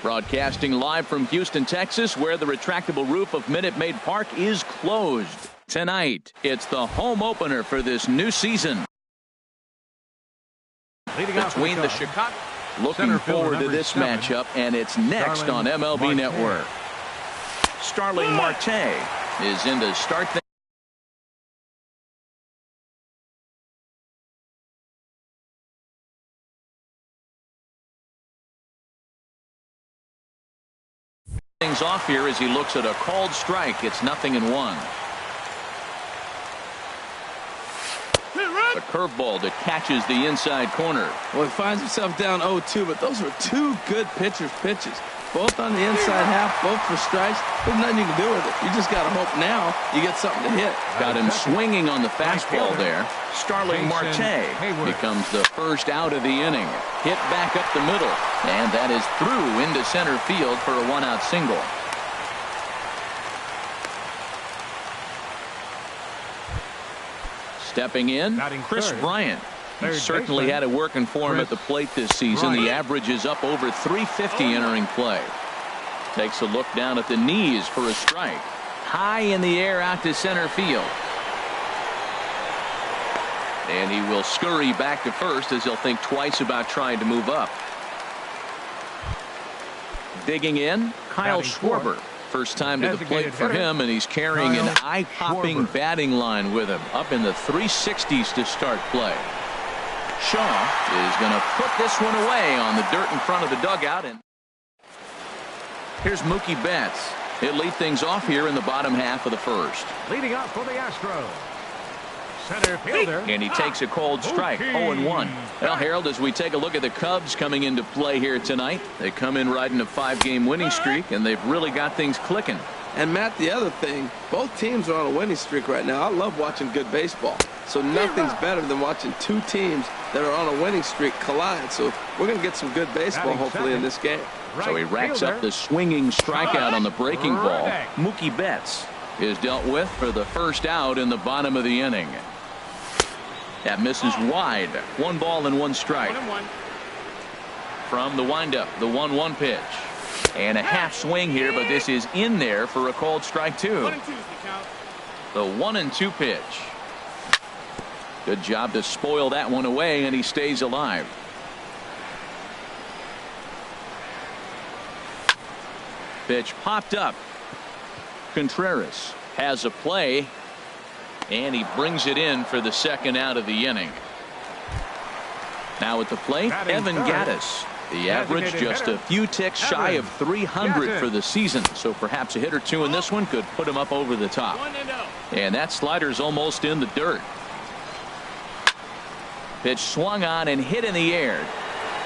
Broadcasting live from Houston, Texas, where the retractable roof of Minute Maid Park is closed. Tonight, it's the home opener for this new season between the Chicago. Looking forward to this matchup, and it's next on MLB Network. Starling Marte is in to start things off here as he looks at a called strike. It's 0-1. A curveball that catches the inside corner. Well, he finds himself down 0-2, but those were two good pitchers' pitches. Both on the inside half, both for strikes. There's nothing you can do with it. You just got to hope now you get something to hit. Got him swinging on the fastball there. Starling Marte becomes the first out of the inning. Hit back up the middle, and that is through into center field for a one-out single. Stepping in, Chris Bryant. He certainly had it working for him at the plate this season. The average is up over 350 entering play. Takes a look down at the knees for a strike. High in the air out to center field. And he will scurry back to first as he'll think twice about trying to move up. Digging in, Kyle Schwarber. First time to the plate for him, and he's carrying an eye-popping batting line with him. Up in the 360s to start play. Shaw is going to put this one away on the dirt in front of the dugout. And here's Mookie Betts. He'll lead things off here in the bottom half of the first. Leading up for the Astros, center fielder. And he takes a cold strike. 0-1. Well, Harold, as we take a look at the Cubs coming into play here tonight, they come in riding a 5-game winning streak, and they've really got things clicking. And Matt, the other thing, both teams are on a winning streak right now. I love watching good baseball. So nothing's better than watching two teams that are on a winning streak collide. So we're going to get some good baseball hopefully in this game. So he racks up the swinging strikeout on the breaking ball. Mookie Betts is dealt with for the first out in the bottom of the inning. That misses wide. 1 ball and 1 strike. From the windup, the 1-1 pitch. And a half swing here, but this is in there for a called strike 2. The 1-2 pitch. Good job to spoil that one away, and he stays alive. Pitch popped up. Contreras has a play, and he brings it in for the second out of the inning. Now at the plate, Evan Gattis. The average just a few ticks shy of 300 for the season, so perhaps a hit or two in this one could put him up over the top. And that slider's almost in the dirt. Pitch swung on and hit in the air.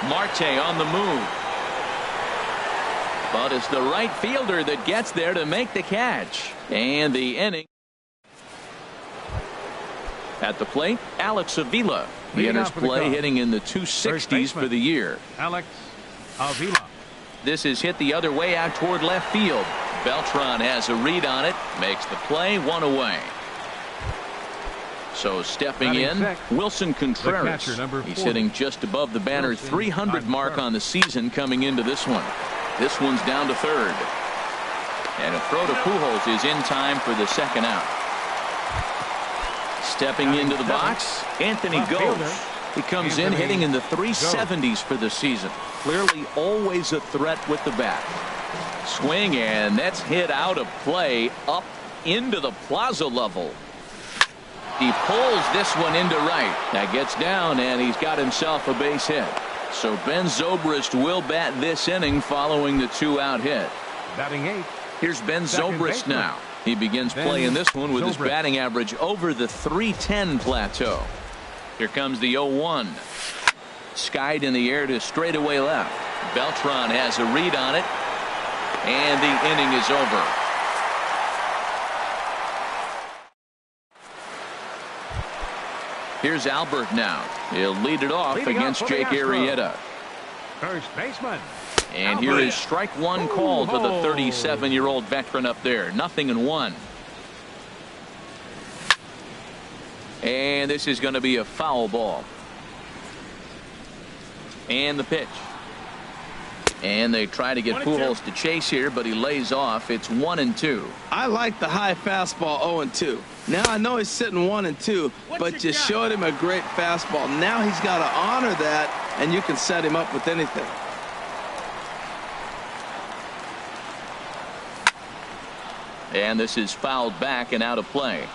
Marte on the move. But it's the right fielder that gets there to make the catch. And the inning. At the plate, Alex Avila. He enters play hitting in the 260s for the year. Alex Avila. This is hit the other way out toward left field. Beltran has a read on it. Makes the play, 1 away. So stepping in, Wilson Contreras. He's hitting just above the banner 300 mark on the season coming into this one. This one's down to third. And a throw to Pujols is in time for the second out. Stepping into the box, Anthony goes. He comes in hitting in the 370s for the season. Clearly always a threat with the bat. Swing, and that's hit out of play up into the plaza level. He pulls this one into right. That gets down, and he's got himself a base hit. So Ben Zobrist will bat this inning following the 2-out hit. Batting 8. Here's Ben Zobrist now. He begins playing this one with his batting average over the 310 plateau. Here comes the 0-1. Skied in the air to straightaway left. Beltran has a read on it, and the inning is over. Here's Albert now. He'll lead it off against Jake Arrieta. First baseman. And here is strike 1 called to the 37-year-old veteran up there. 0-1. And this is going to be a foul ball. And the pitch. And they try to get Pujols to chase here, but he lays off. It's 1-2. I like the high fastball 0-2. Now I know he's sitting 1-2, but just showed him a great fastball. Now he's got to honor that, and you can set him up with anything. And this is fouled back and out of play.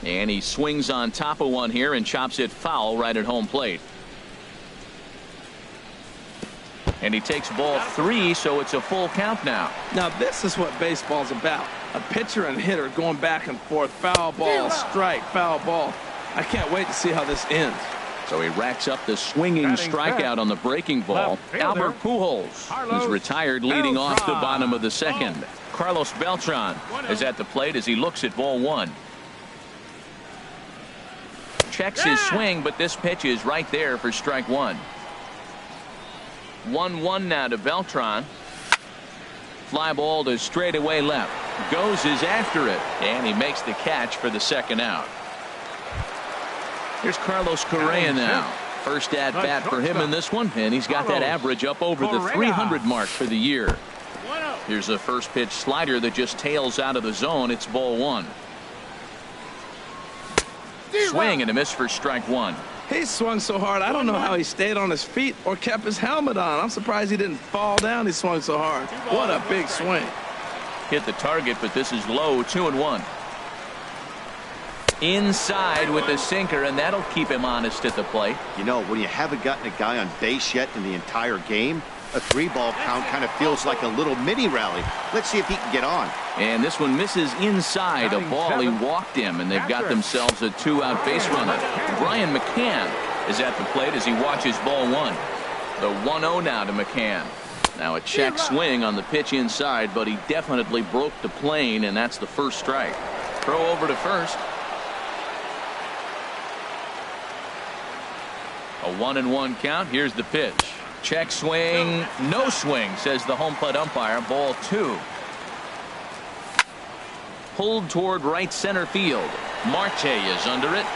And he swings on top of one here and chops it foul right at home plate. And he takes ball 3, so it's a full count now. Now this is what baseball's about. A pitcher and hitter going back and forth. Foul ball, strike, foul ball. I can't wait to see how this ends. So he racks up the swinging strikeout on the breaking ball. Albert Pujols, who's retired, leading off the bottom of the second. Carlos Beltran is at the plate as he looks at ball 1. Checks his swing, but this pitch is right there for strike 1. 1-1 now to Beltran. Fly ball to straightaway left. Goes is after it, and he makes the catch for the second out. Here's Carlos Correa now. First at bat for him in this one, and he's got that average up over the 300 mark for the year. Here's a first pitch slider that just tails out of the zone. It's ball 1. Swing and a miss for strike 1. He swung so hard, I don't know how he stayed on his feet or kept his helmet on. I'm surprised he didn't fall down. He swung so hard. What a big swing. Hit the target, but this is low. 2-1. Inside with the sinker, and that'll keep him honest at the plate. You know, when you haven't gotten a guy on base yet in the entire game, a 3-ball count kind of feels like a little mini rally. Let's see if he can get on. And this one misses inside a ball. He walked him, and they've got themselves a 2-out base runner. Brian McCann is at the plate as he watches ball 1. The 1-0 now to McCann. Now a check swing on the pitch inside, but he definitely broke the plane, and that's the first strike. Throw over to first. A 1-1 count. Here's the pitch. Check swing, no swing, says the home plate umpire. Ball 2. Pulled toward right center field. Marte is under it.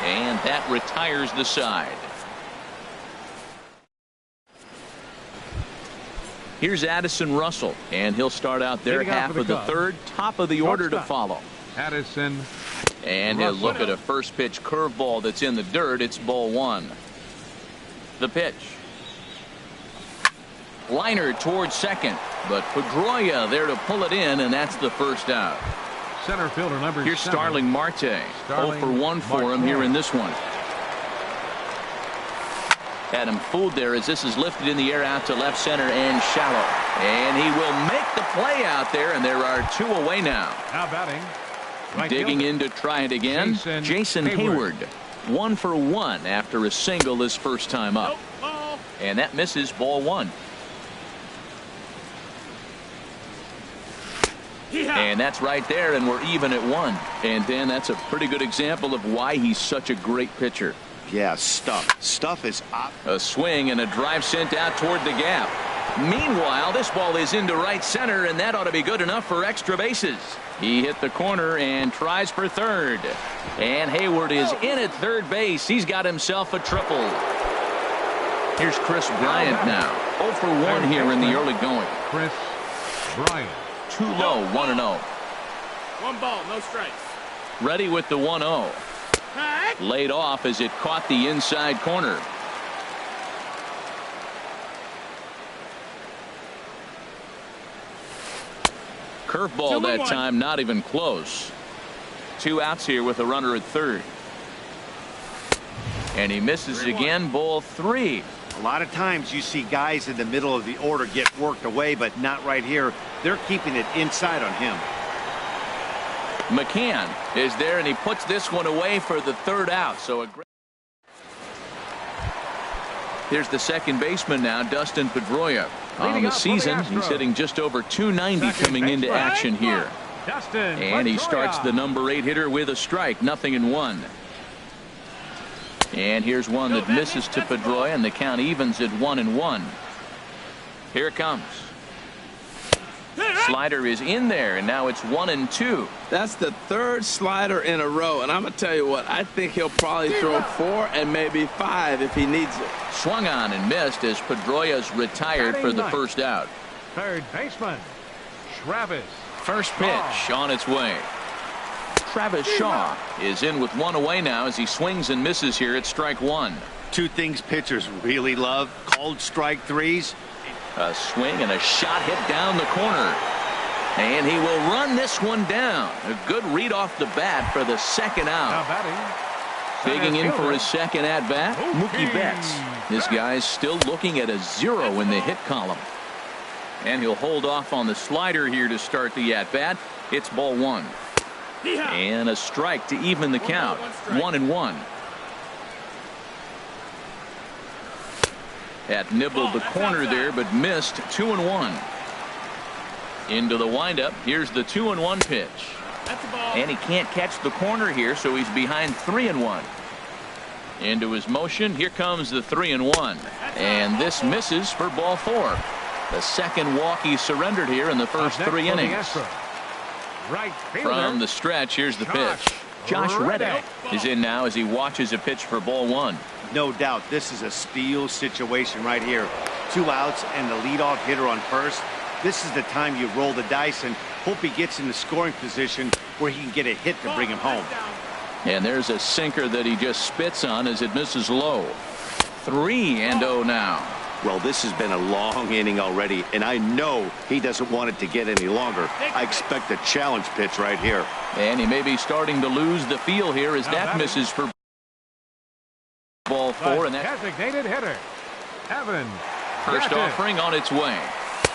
And that retires the side. Here's Addison Russell, and he'll start out their half of the third. Top of the order to follow. Addison. And he'll look at a first pitch curveball that's in the dirt. It's ball 1. The pitch. Liner towards second, but Pedroia there to pull it in, and that's the first out. Center fielder number 7. Here's Starling Marte. 0 for 1 for him here in this one. Had him fooled there as this is lifted in the air out to left center and shallow. And he will make the play out there, and there are 2 away now. Now batting. Right Digging fielder. in to try it again. Jason Hayward. 1 for 1 after a single his first time up. And that misses. Ball 1. And that's right there, and we're even at 1. And Dan, that's a pretty good example of why he's such a great pitcher. Yeah, stuff is up. A swing and a drive sent out toward the gap. Meanwhile, this ball is into right center, and that ought to be good enough for extra bases. He hit the corner and tries for third. And Hayward is in at third base. He's got himself a triple. Here's Chris Bryant now. 0 for 1 here in the early going. Chris Bryant. Too low. 1-0. 1 ball, no strikes. Ready with the 1-0. Laid off as it caught the inside corner. Curveball that time, not even close. 2 outs here with a runner at third. And he misses again. Ball 3. A lot of times you see guys in the middle of the order get worked away, but not right here. They're keeping it inside on him. McCann is there, and he puts this one away for the third out. So here's the second baseman now, Dustin Pedroia. On the season, he's hitting just over 290 coming into action here. And he starts the number 8 hitter with a strike. 0-1. And here's one that misses to Pedroia, and the count evens at 1-1. Here it comes. Slider is in there, and now it's 1-2. That's the third slider in a row, and I'm going to tell you what, I think he'll probably throw 4 and maybe 5 if he needs it. Swung on and missed as Pedroia's retired for the first out. Third baseman, Travis. First pitch on its way. Travis Shaw is in with 1 away now as he swings and misses here at strike 1. Two things pitchers really love: called strike threes. A swing and a shot hit down the corner. And he will run this one down. A good read off the bat for the second Now out. batting. Digging in for his second at-bat, Mookie Betts. This guy's still looking at a 0 in the hit column. And he'll hold off on the slider here to start the at-bat. It's ball 1. And a strike to even the count. 1-1. Had nibbled the corner there, but missed. 2-1. Into the windup. Here's the 2-1 pitch. And he can't catch the corner here, so he's behind 3-1. Into his motion. Here comes the 3-1. And this misses for ball 4. The second walk he surrendered here in the first 3 innings. Right From the stretch, here's the pitch. Josh Reddick is in now as he watches a pitch for ball 1. No doubt this is a steal situation right here. 2 outs and the leadoff hitter on first. This is the time you roll the dice and hope he gets in the scoring position where he can get a hit to bring him home. And there's a sinker that he just spits on as it misses low. 3-0 now. Well, this has been a long inning already, and I know he doesn't want it to get any longer. I expect a challenge pitch right here. And he may be starting to lose the feel here as that misses for ball 4. And that designated hitter, Evan. first Gaddis. offering on its way.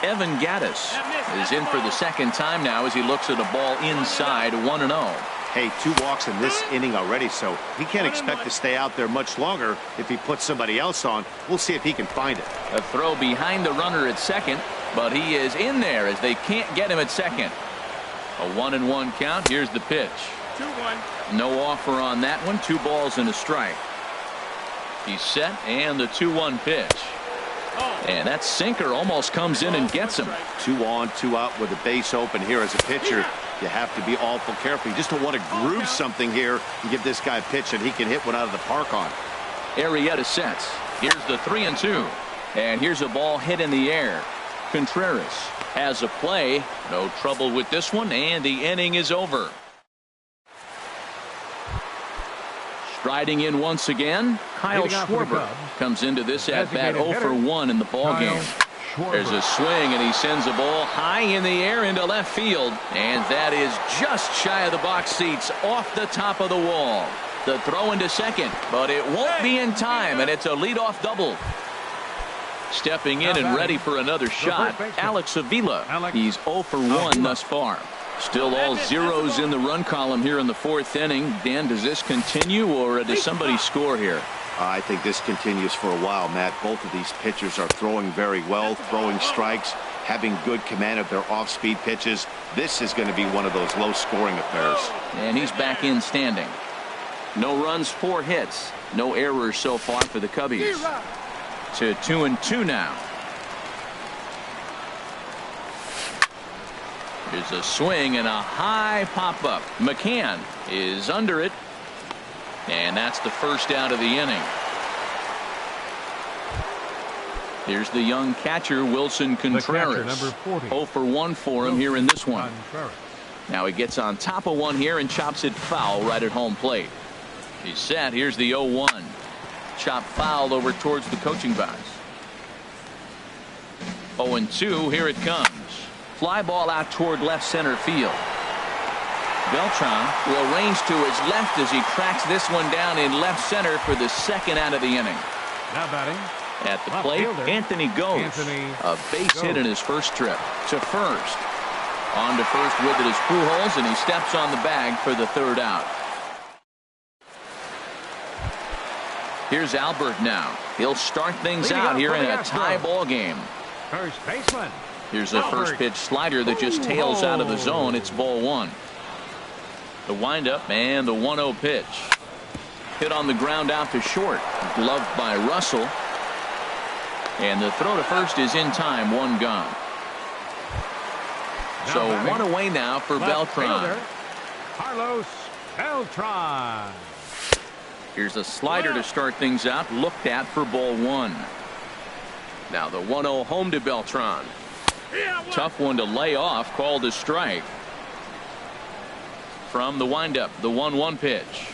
Evan Gaddis is in for the second time now as he looks at a ball inside. 1-0. Hey, 2 walks in this inning already, so he can't expect to stay out there much longer if he puts somebody else on. We'll see if he can find it. A throw behind the runner at second, but he is in there as they can't get him at second. A 1-1 count. Here's the pitch. 2-1. No offer on that one. 2 balls and a strike. He's set, and the 2-1 pitch. And that sinker almost comes in and gets him. 2 on, 2 out with the base open here as a pitcher. You have to be awful careful. You just don't want to groove something here and give this guy a pitch that he can hit one out of the park on. Arrieta sets. Here's the 3-2. And here's a ball hit in the air. Contreras has a play. No trouble with this one, and the inning is over. Striding in once again, Kyle Schwarber comes into this at-bat 0-for-1 in the ballgame. There's a swing, and he sends a ball high in the air into left field. And that is just shy of the box seats, off the top of the wall. The throw into second, but it won't be in time, and it's a leadoff double. Stepping in and ready for another shot, Alex Avila. He's 0-for-1 thus far. Still all zeros in the run column here in the 4th inning. Dan, does this continue, or does somebody score here? I think this continues for a while, Matt. Both of these pitchers are throwing very well, throwing strikes, having good command of their off-speed pitches. This is going to be one of those low-scoring affairs. And he's back in standing. No runs, 4 hits. No errors so far for the Cubbies. To 2-2 now. There's a swing and a high pop-up. McCann is under it. And that's the first out of the inning. Here's the young catcher, Wilson Contreras. Number 40. 0-for-1 for him here in this one. Now he gets on top of one here and chops it foul right at home plate. He's set. Here's the 0-1. Chop foul over towards the coaching box. 0-2. Here it comes. Fly ball out toward left center field. Beltran will range to his left as he tracks this one down in left center for the second out of the inning. Now batting. At the plate, Anthony goes. A base hit in his first trip to first. On to first with it is Pujols, and he steps on the bag for the 3rd out. Here's Albert now. He'll start things out here in a tie ball game. First baseman. Here's a first pitch slider that just tails out of the zone. It's ball 1. The windup and the 1-0 pitch. Hit on the ground out to short. Gloved by Russell. And the throw to first is in time. 1 gone. So one away now for Beltran. Carlos Beltran. Here's a slider to start things out, looked at for ball one. Now the 1-0 home to Beltran. Tough one to lay off, called a strike. From the windup, the 1-1 pitch.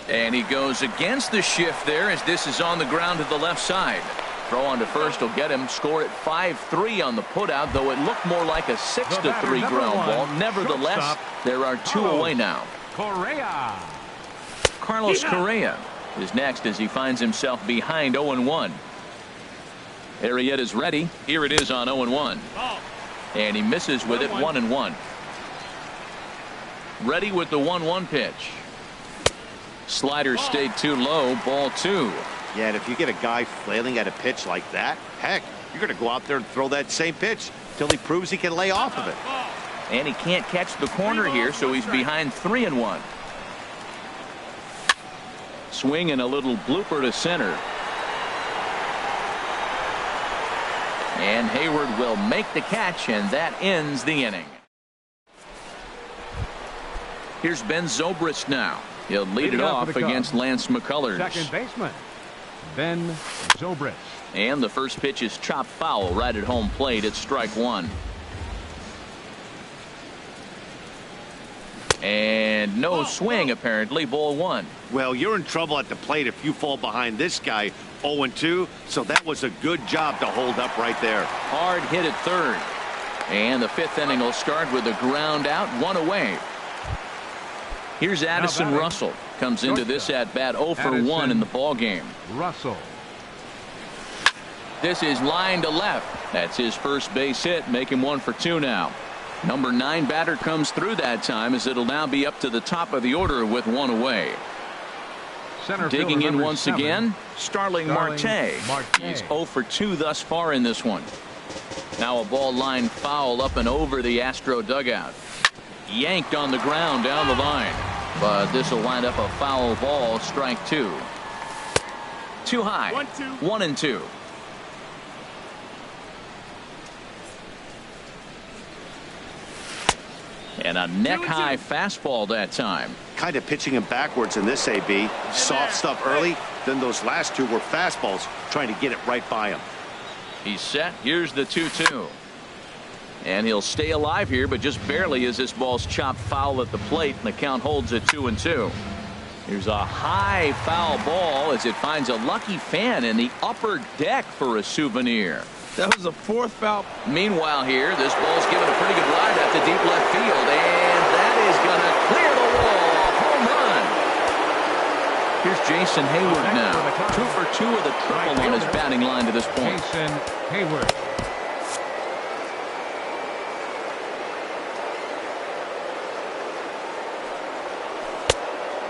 And he goes against the shift there as this is on the ground to the left side. Throw on to first will get him. Score at 5-3 on the putout, though it looked more like a 6-3 ground ball. Nevertheless, there are two away now. Correa. Carlos Correa is next as he finds himself behind 0-1. Arrieta's ready. Here it is on 0-1. And he misses with it 1-1. Ready with the 1-1 pitch. Slider stayed too low. Ball two. Yeah, and if you get a guy flailing at a pitch like that, heck, you're going to go out there and throw that same pitch till he proves he can lay off of it. And he can't catch the corner here, so he's behind 3-1. Swing and a little blooper to center. And Hayward will make the catch, and that ends the inning. Here's Ben Zobrist now. He'll lead it off against Lance McCullers. Second baseman, Ben Zobrist. And the first pitch is chopped foul right at home plate. It's strike one. And no swing, apparently. Ball one. Well, you're in trouble at the plate if you fall behind this guy 0-2. So that was a good job to hold up right there. Hard hit at third. And the fifth inning will start with a ground out, one away. Here's Addison Russell. Comes into this at bat 0 for 1 in the ball game. Russell. This is line to left. That's his first base hit. Make him 1 for 2 now. Number 9 batter comes through that time as it'll now be up to the top of the order with one away. Digging in once again, Starling Marte. He's 0 for 2 thus far in this one. Now a ball line foul up and over the Astro dugout. Yanked on the ground down the line. But this will wind up a foul ball. Strike two. Too high. 1-2. And a neck-high fastball that time. Kind of pitching him backwards in this AB. Soft stuff early, then those last two were fastballs trying to get it right by him. He's set. Here's the 2-2. And he'll stay alive here, but just barely as this ball's chopped foul at the plate, and the count holds at 2-2. Here's a high foul ball as it finds a lucky fan in the upper deck for a souvenir. That was a fourth foul. Meanwhile here, this ball's given a pretty good ride out to deep left field, and that is going to clear the wall. Home run. Here's Jason Hayward now. 2 for 2 with a triple on his batting line to this point. Jason Hayward.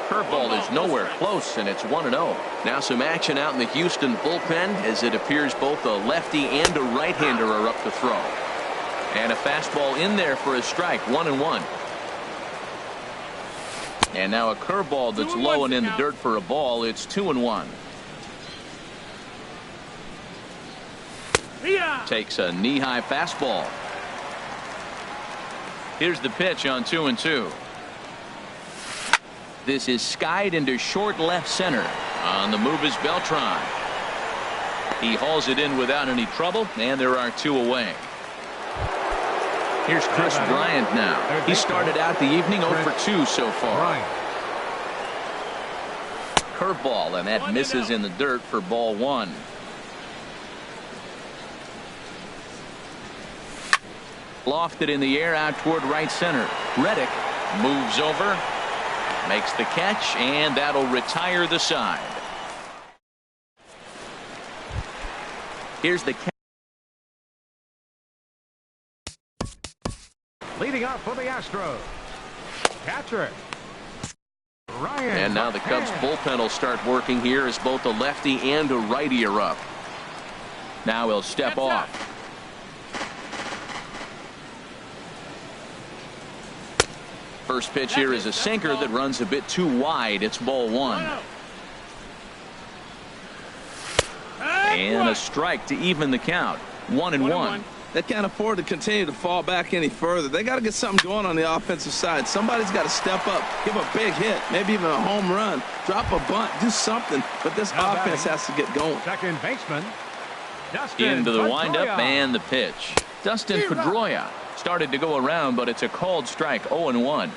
Curveball is nowhere close, and it's 1-0. Now some action out in the Houston bullpen as it appears both a lefty and a right-hander are up to throw. And a fastball in there for a strike. 1-1. And now a curveball that's low and in the dirt for a ball. It's 2-1. Takes a knee-high fastball. Here's the pitch on 2-2. This is skied into short left center. On the move is Beltran. He hauls it in without any trouble, and there are two away. Here's Chris Bryant now. He started out the evening 0 for 2 so far. Curveball, and that misses in the dirt for ball one. Lofted in the air out toward right center. Reddick moves over. Makes the catch, and that'll retire the side. Here's the catch. Leading off for the Astros, catcher Ryan. And now the Cubs bullpen will start working here as both a lefty and a righty are up. Now he'll step off. First pitch here is a sinker that runs a bit too wide. It's ball one. And a strike to even the count. 1-1. They can't afford to continue to fall back any further. They got to get something going on the offensive side. Somebody's got to step up, give a big hit, maybe even a home run, drop a bunt, do something. But this offense has to get going. Second baseman, Dustin Into the windup Pedroia. and the pitch. Dustin Pedroia started to go around, but it's a called strike. 0-1.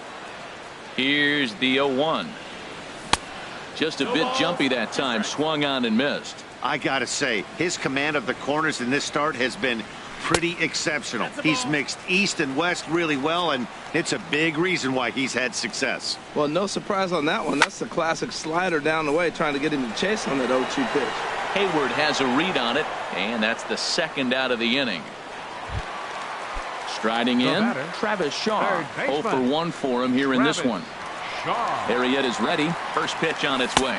Here's the 0-1. Just a bit jumpy that time. Swung on and missed. I gotta say, his command of the corners in this start has been pretty exceptional. He's mixed east and west really well, and it's a big reason why he's had success. Well, no surprise on that one. That's the classic slider down the way, trying to get him to chase on that 0-2 pitch. Hayward has a read on it, and that's the second out of the inning. Striding in, Travis Shaw. 0 for 1 for him here in this one. Harriet is ready. First pitch on its way.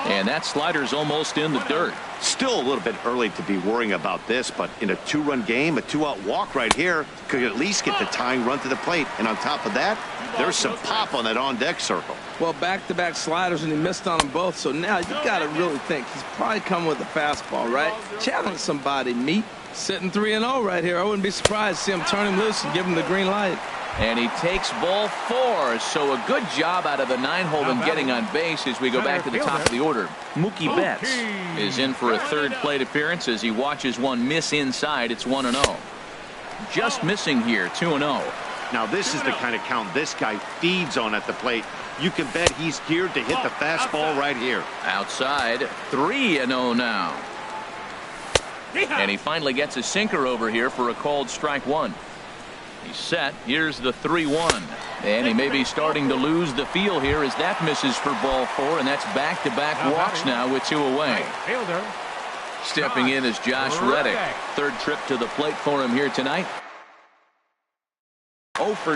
And that slider's almost in the dirt. Still a little bit early to be worrying about this, but in a 2-run game, a 2-out walk right here could at least get the tying run to the plate. And on top of that, there's some pop on that on-deck circle. Well, back-to-back sliders, and he missed on them both. So now you got to really think he's probably coming with a fastball, right? Challenge somebody, meet. Sitting 3-0 right here. I wouldn't be surprised to see him turn him loose and give him the green light. And he takes ball 4. So a good job out of the 9-hole in getting on base as we go back to the top of the order. Mookie Betts is in for a third plate appearance as he watches one miss inside. It's 1-0. Just missing here, 2-0. Now this is the kind of count this guy feeds on at the plate. You can bet he's geared to hit the fastball right here. Outside, 3-0 now. And he finally gets a sinker over here for a called strike 1. He's set. Here's the 3-1. And he may be starting to lose the feel here as that misses for ball 4. And that's back-to-back walks now with 2 away. Stepping in is Josh Reddick. Third trip to the plate for him here tonight. 0 for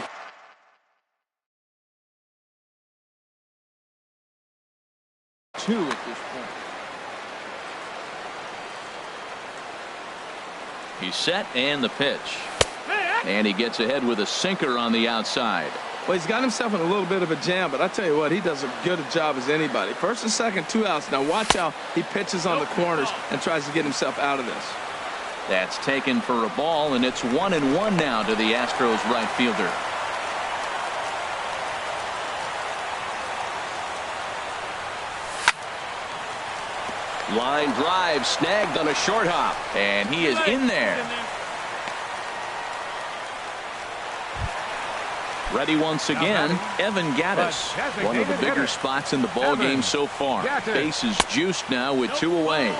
2 at this point. He's set and the pitch. And he gets ahead with a sinker on the outside. Well, he's got himself in a little bit of a jam, but I tell you what, he does a good job as anybody. First and second, 2 outs. Now watch how he pitches on the corners and tries to get himself out of this. That's taken for a ball, and it's 1-1 now to the Astros right fielder. Line drive snagged on a short hop, and he is in there. Ready once again, Evan Gattis. One of the bigger spots in the ball game so far. Base is juiced now with 2 away.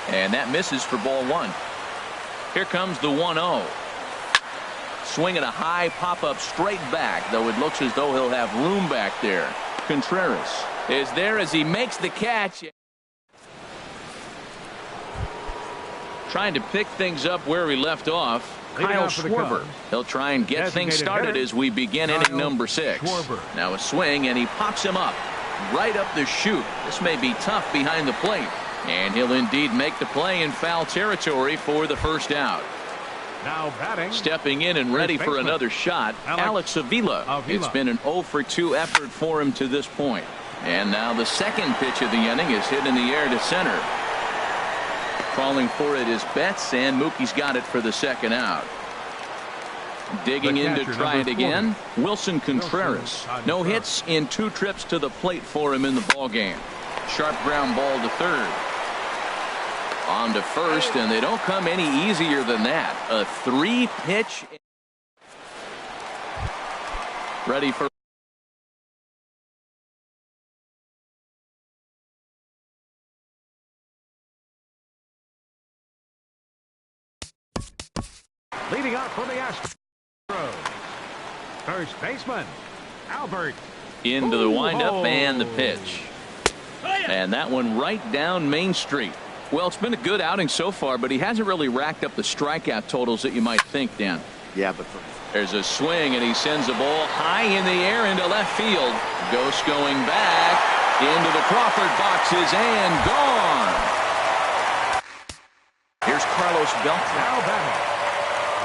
And that misses for ball 1. Here comes the 1-0. Swinging a high pop-up straight back, though it looks as though he'll have room back there. Contreras is there as he makes the catch. Trying to pick things up where he left off. Kyle Schwarber. He'll try and get things started as we begin inning number 6. Now a swing, and he pops him up right up the chute. This may be tough behind the plate, and he'll indeed make the play in foul territory for the first out. Now batting. Stepping in and ready for another shot, Alex Avila. It's been an 0 for 2 effort for him to this point. And now the second pitch of the inning is hit in the air to center. Calling for it is Betts, and Mookie's got it for the second out. Digging in to try it again, Wilson Contreras. No hits in 2 trips to the plate for him in the ballgame. Sharp ground ball to third. On to first, and they don't come any easier than that. A 3-pitch. Ready for leading up for the Astros. First baseman, Albert. into the windup and the pitch. And that one right down Main Street. Well, it's been a good outing so far, but he hasn't really racked up the strikeout totals that you might think, Dan. Yeah, but there's a swing, and he sends a ball high in the air into left field. Ghost going back into the Crawford boxes and gone. Here's Carlos Beltran. Now batting,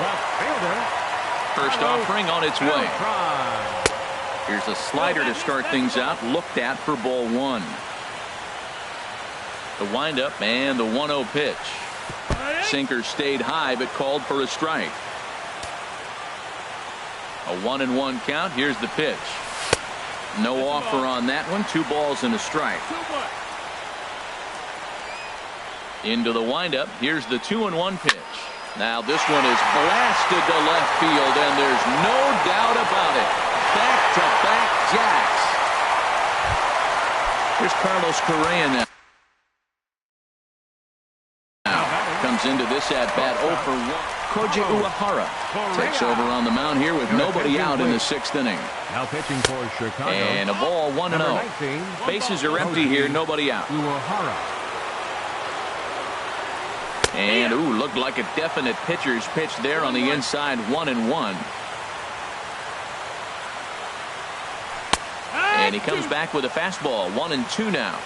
left fielder. First offering on its way. Here's a slider to start things out. Looked at for ball 1. The windup and the 1-0 pitch. Sinker stayed high but called for a strike. A 1-1 count. Here's the pitch. No offer on that one. 2 balls and a strike. Into the windup. Here's the 2-1 pitch. Now this one is blasted to left field, and there's no doubt about it. Back-to-back jacks. Here's Carlos Correa now. Comes into this at-bat 0 for 1. Koji Uehara takes over on the mound here with nobody out in the 6th inning. Now pitching for Chicago. And a ball 1-0. Bases are empty here, nobody out. And looked like a definite pitcher's pitch there on the inside. 1-1. And he comes back with a fastball. 1-2 now.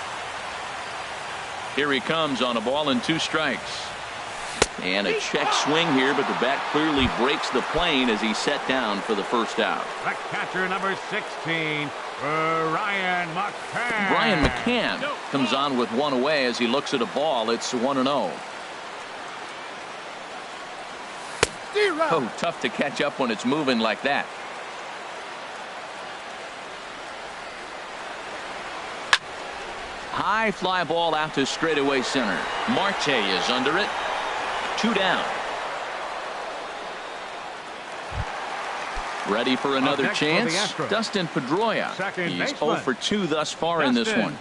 Here he comes on a ball and 2 strikes. And a check swing here, but the bat clearly breaks the plane as he's set down for the first out. The catcher, number 16, Ryan McCann. Brian McCann comes on with 1 away as he looks at a ball. It's 1-0. Oh, tough to catch up when it's moving like that. High fly ball out to straightaway center. Marte is under it. 2 down. Ready for another chance. Dustin Pedroia. He's 0 for 2 thus far in this one.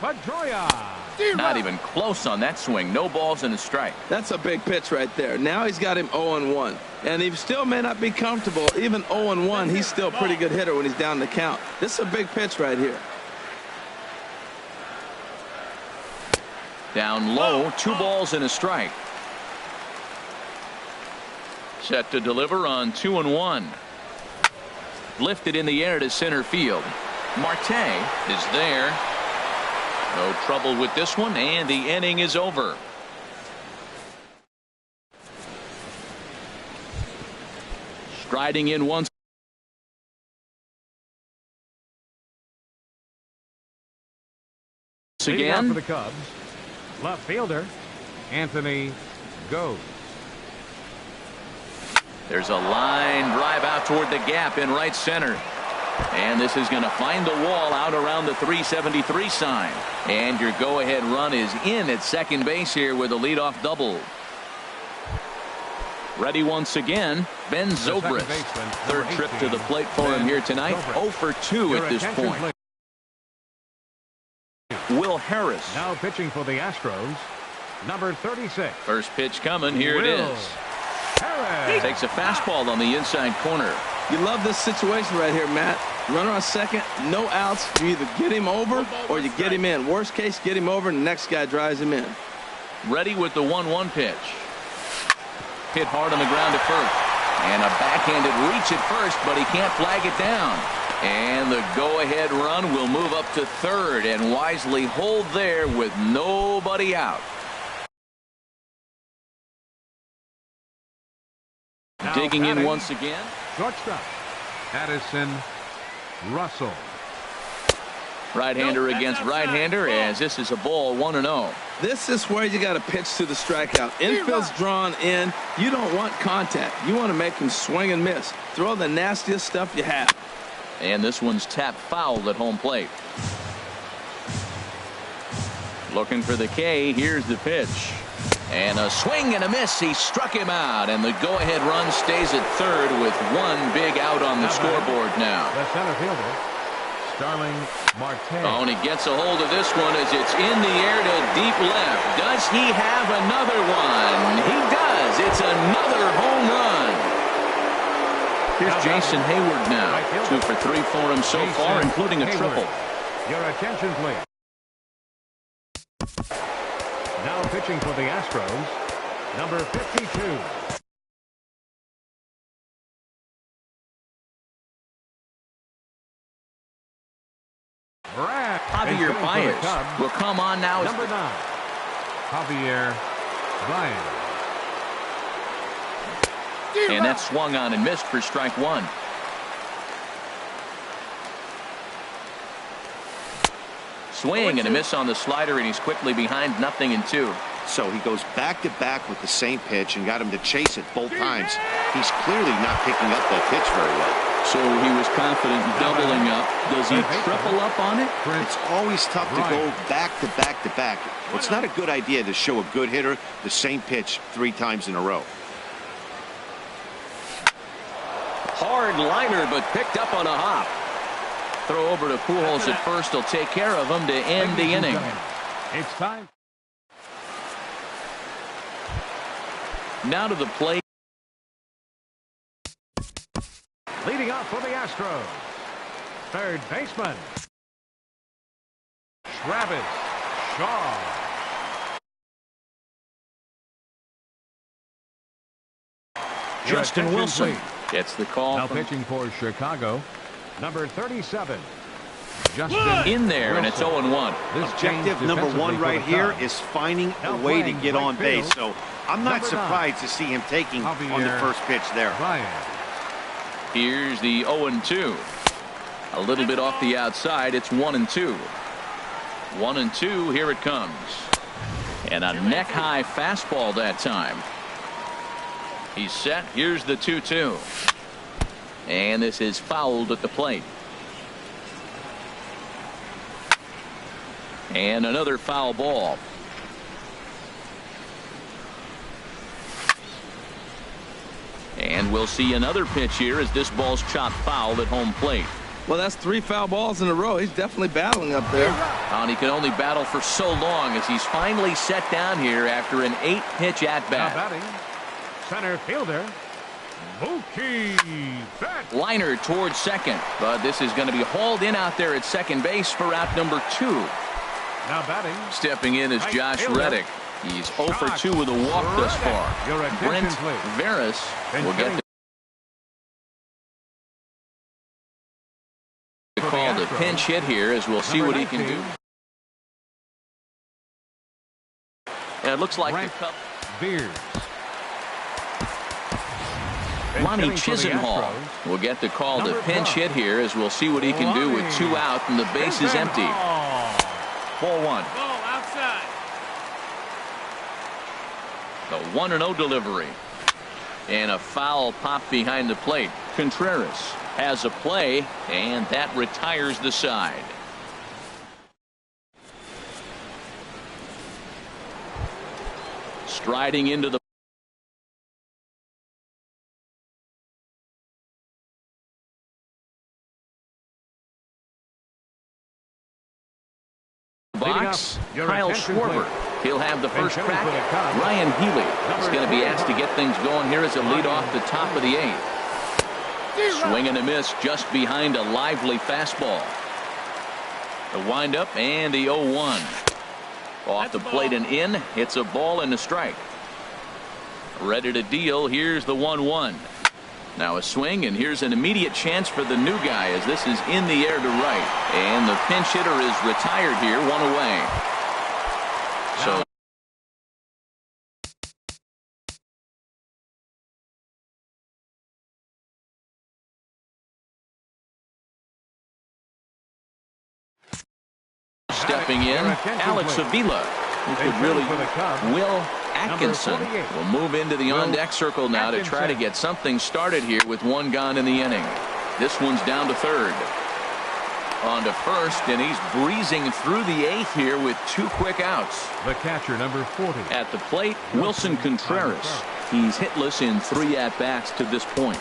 Not even close on that swing. No balls and a strike. That's a big pitch right there. Now he's got him 0-1. And he still may not be comfortable. Even 0-1, he's still a pretty good hitter when he's down the count. This is a big pitch right here. Down low. 2 balls and a strike. Set to deliver on 2-1. Lifted in the air to center field. Marte is there. No trouble with this one, and the inning is over. Striding in once again. For the Cubs, left fielder Anthony Goes. There's a line drive out toward the gap in right center. And this is going to find the wall out around the 373 sign. And your go-ahead run is in at second base here with a leadoff double. Ready once again, Ben Zobrist. 3rd trip to the plate for him here tonight. 0 for 2 at this point. Will Harris. Now pitching for the Astros, number 36. First pitch coming. Here it is. Harris. Takes a fastball on the inside corner. You love this situation right here, Matt. Runner on second, no outs. You either get him over or you get him in. Worst case, get him over and the next guy drives him in. Ready with the 1-1 pitch. Hit hard on the ground at first. And a backhanded reach at first, but he can't flag it down. And the go-ahead run will move up to third and wisely hold there with nobody out. Now digging in once again. Shortstop, Addison Russell. Right-hander against right-hander as this is a ball 1-0. This is where you got to pitch to the strikeout. Infield's drawn in. You don't want contact. You want to make him swing and miss. Throw the nastiest stuff you have. And this one's tapped foul at home plate. Looking for the K. Here's the pitch. And a swing and a miss. He struck him out. And the go-ahead run stays at third with one big out on the scoreboard now. The center fielder, Starling Marte. Oh, and he gets a hold of this one as it's in the air to deep left. Does he have another one? He does. It's another home run. Here's Jason Hayward now. 2 for 3 for him so far, including a triple. Your attention, please. Now pitching for the Astros, number 52. Javier Baez will come on now. Number 9, Javier Baez. And that's swung on and missed for strike one. Swing and a miss on the slider, and he's quickly behind 0-2. So he goes back-to-back with the same pitch and got him to chase it both times. He's clearly not picking up that pitch very well. So he was confident doubling up. Does he triple up on it? It's always tough to go back-to-back-to-back. It's not a good idea to show a good hitter the same pitch 3 times in a row. Hard liner, but picked up on a hop. Throw over to Pujols at first. He'll take care of him to end the inning. It's time. Now to the plate. Leading off for the Astros, third baseman, Travis Shaw. Justin Wilson gets the call. Now pitching for Chicago, number 37, Justin in there, and it's 0-1. Objective number 1 right here is finding a way to get on base. So I'm not surprised to see him taking on the first pitch there. Here's the 0-2. A little bit off the outside. It's 1-2. 1-2. Here it comes. And a neck-high fastball that time. He's set. Here's the 2-2. And this is fouled at the plate. And another foul ball. And we'll see another pitch here as this ball's chopped foul at home plate. Well, that's 3 foul balls in a row. He's definitely battling up there. And he can only battle for so long as he's finally set down here after an 8-pitch at-bat. Batting, center fielder, Mookie Betts. Liner towards second, but this is going to be hauled in out there at second base for out number 2. Now batting, stepping in is Josh fielder. Reddick. He's 0 for 2 with a walk thus far. Brent Veras will get the call to pinch hit here as we'll see what he can do. And it looks like the Cubs. Lonnie Chisenhall will get the call to pinch hit here as we'll see what he can do with 2 out and the base is empty. 4-1. The 1-0 delivery. And a foul pop behind the plate. Contreras has a play, and that retires the side. Striding into the box, Kyle Schwarber. He'll have the first crack. Ryan Healy is going to be asked to get things going here as a lead off the top of the 8th. Swing and a miss just behind a lively fastball. The windup and the 0-1. Off the plate and in. It's a ball and a strike. Ready to deal. Here's the 1-1. Now a swing, and here's an immediate chance for the new guy as this is in the air to right. And the pinch hitter is retired here, 1 away. So stepping in, Alex Avila, who could really Will Atkinson will move into the on-deck circle now to try to get something started here with 1 gone in the inning. This one's down to third. On to first, and he's breezing through the 8th here with 2 quick outs. The catcher, number 40. At the plate, Wilson Contreras. He's hitless in 3 at-bats to this point.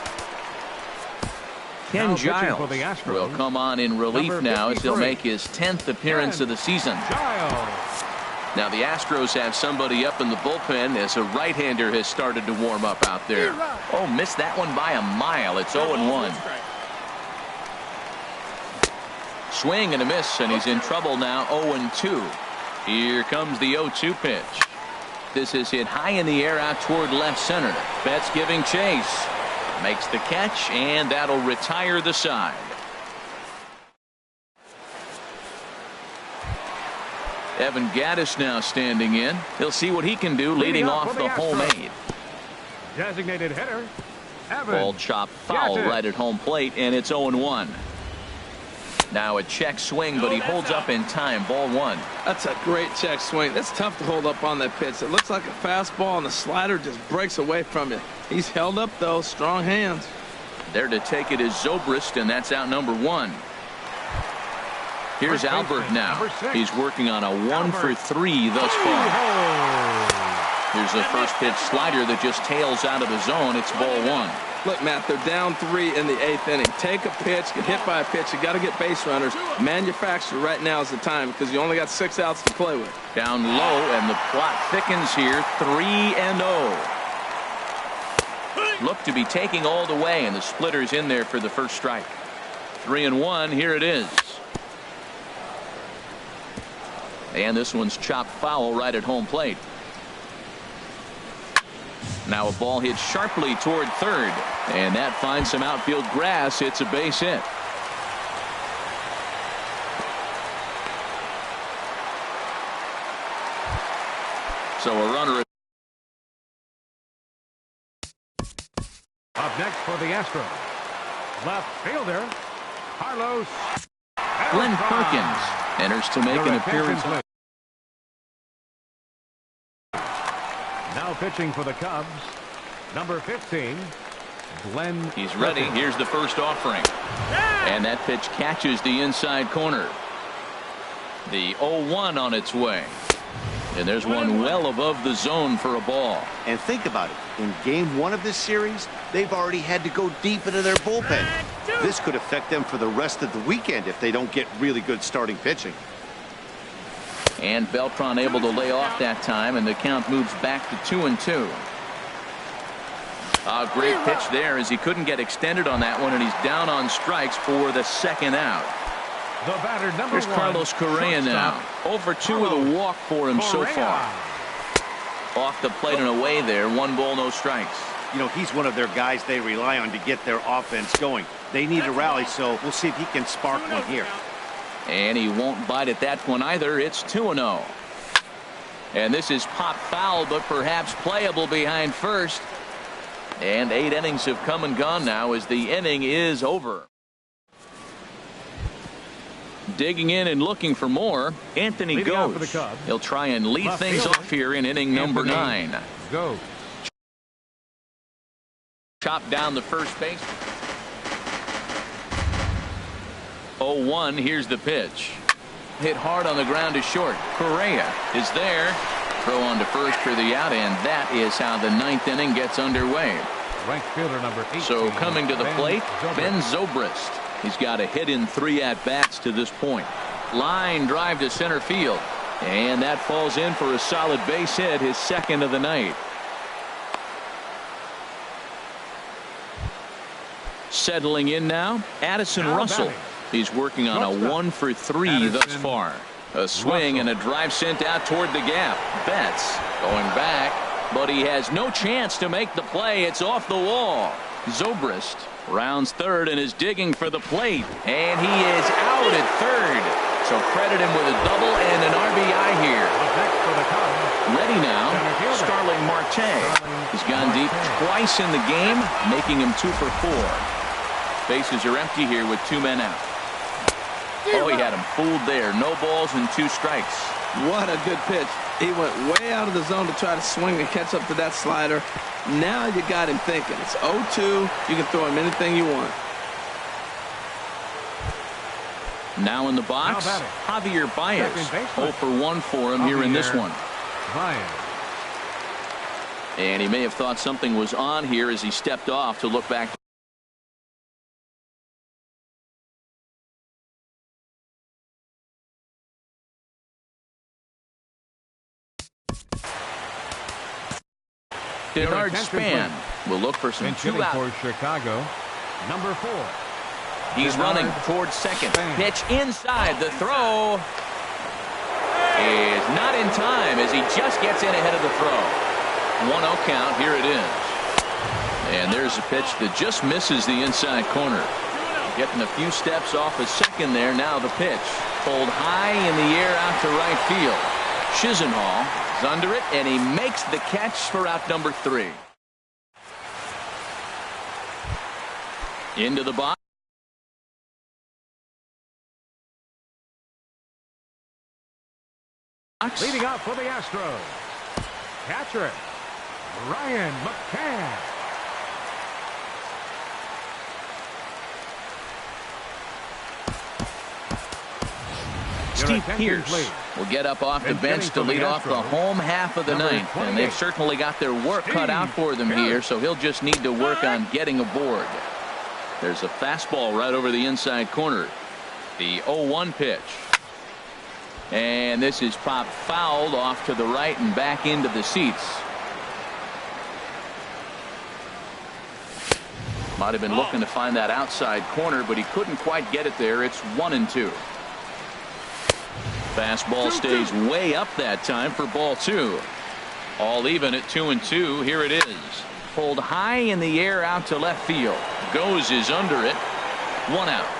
Ken Giles will come on in relief now as he'll make his 10th appearance of the season. Now the Astros have somebody up in the bullpen as a right-hander has started to warm up out there. Oh, missed that one by a mile. It's 0-1. Swing and a miss, and he's in trouble now. 0-2. Here comes the 0-2 pitch. This is hit high in the air out toward left center. Betts giving chase. Makes the catch, and that'll retire the side. Evan Gattis now standing in. He'll see what he can do leading off the home 8. Designated hitter, Evan Ball chopped foul right at home plate, and it's 0-1. Now a check swing, but he holds up in time. Ball one. That's a great check swing. That's tough to hold up on that pitch. It looks like a fastball, and the slider just breaks away from you. He's held up, though. Strong hands. There to take it is Zobrist, and that's out number one. Here's Albert now. He's working on a 1-for-3 thus far. Here's the first pitch slider that just tails out of the zone. It's ball one. Look, Matt, they're down 3 in the 8th inning. Take a pitch, get hit by a pitch. You got to get base runners. Manufacture right now is the time because you only got 6 outs to play with. Down low, and the plot thickens here. 3-0. Look to be taking all the way, and the splitter's in there for the first strike. 3-1. Here it is. And this one's chopped foul right at home plate. Now a ball hit sharply toward third, and that finds some outfield grass. It's a base hit. So a runner. Up next for the Astros, left fielder Carlos. Glenn Perkins enters to make an appearance. Now pitching for the Cubs, number 15, Glenn. He's ready. Here's the first offering. And that pitch catches the inside corner. The 0-1 on its way. And there's one well above the zone for a ball. And think about it. In game 1 of this series, they've already had to go deep into their bullpen. This could affect them for the rest of the weekend if they don't get really good starting pitching. And Beltran able to lay off that time, and the count moves back to 2-2. A great pitch there as he couldn't get extended on that one, and he's down on strikes for the second out. The batter, number Here's 1, Carlos Correa now. 0-for-2 with a walk for him so far. Off the plate and away there. 1 ball, no strikes. You know, he's one of their guys they rely on to get their offense going. They need a rally, so we'll see if he can spark one here. And he won't bite at that one either. It's 2-0. And this is pop foul, but perhaps playable behind first. And 8 innings have come and gone now as the inning is over. Digging in and looking for more, Anthony goes. He'll try and lead things off here in inning number 9. Go. Chop down the first base. 0-1. Here's the pitch. Hit hard on the ground to short. Correa is there. Throw on to first for the out, and that is how the 9th inning gets underway. Right fielder number 18. So coming to the plate, Ben Zobrist. He's got a hit in 3 at-bats to this point. Line drive to center field. And that falls in for a solid base hit, his second of the night. Settling in now, Addison Russell. He's working on a 1-for-3 thus far. A swing and a drive sent out toward the gap. Betts going back, but he has no chance to make the play. It's off the wall. Zobrist rounds third and is digging for the plate, and he is out at third. So credit him with a double and an RBI here. Ready now, Starling Marte. He's gone deep twice in the game, making him 2 for 4. Bases are empty here with 2 men out. Oh, he had him fooled there. No balls and 2 strikes. What a good pitch. He went way out of the zone to try to swing and catch up to that slider. Now you got him thinking. It's 0-2. You can throw him anything you want. Now in the box, Javier Baez. 0-for-1 for him here in this one. And he may have thought something was on here as he stepped off to look back. Denard Span will look for some 2 outs. For Chicago, number 4. He's running towards second. Pitch inside. The throw is not in time as he just gets in ahead of the throw. 1-0 count. Here it is. And there's a pitch that just misses the inside corner. Getting a few steps off a second there. Now the pitch. Pulled high in the air out to right field. Chisenhall is under it, and he makes the catch for out number 3. Into the box. Leading up for the Astros, catcher, Ryan McCann. Steve Pierce will get up off the bench to lead off the home half of the ninth. And they've certainly got their work cut out for them here, so he'll just need to work on getting aboard. There's a fastball right over the inside corner. The 0-1 pitch. And this is popped fouled off to the right and back into the seats. Might have been looking to find that outside corner, but he couldn't quite get it there. It's 1-2. Fastball stays way up that time for ball 2. All even at 2-2. Here it is. Pulled high in the air out to left field. Goes is under it. 1 out.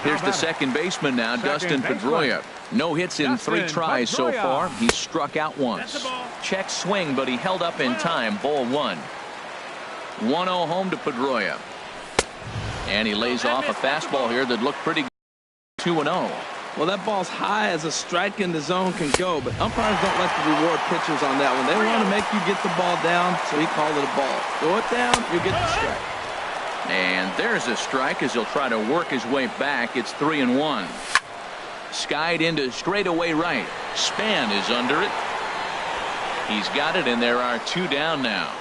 Here's the second baseman now, Dustin Pedroia. No hits in 3 tries so far. He's struck out once. Check swing, but he held up in time. Ball 1. 1-0 home to Pedroia. And he lays off a fastball here that looked pretty good. 2-0. Well, that ball's high as a strike in the zone can go, but umpires don't like to reward pitchers on that one. They want to make you get the ball down, so he called it a ball. Throw it down, you get the strike. And there's a strike as he'll try to work his way back. It's 3-1. Skied into straightaway right. Span is under it. He's got it, and there are 2 down now.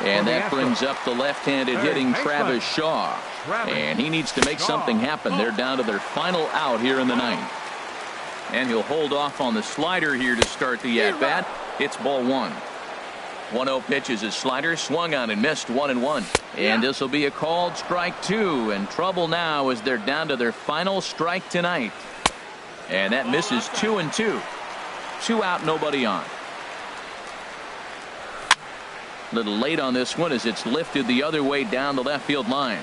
And that brings up the left-handed hitting Travis Shaw. And he needs to make something happen. They're down to their final out here in the ninth. And he'll hold off on the slider here to start the at-bat. It's ball 1. 1-0 pitch is his slider, swung on and missed. 1-1. And this will be a called strike 2. And trouble now as they're down to their final strike tonight. And that misses 2-2. 2 out, nobody on. Little late on this one as it's lifted the other way down the left field line.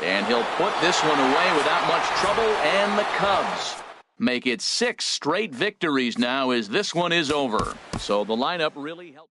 And he'll put this one away without much trouble, and the Cubs make it 6 straight victories now as this one is over. So the lineup really helped.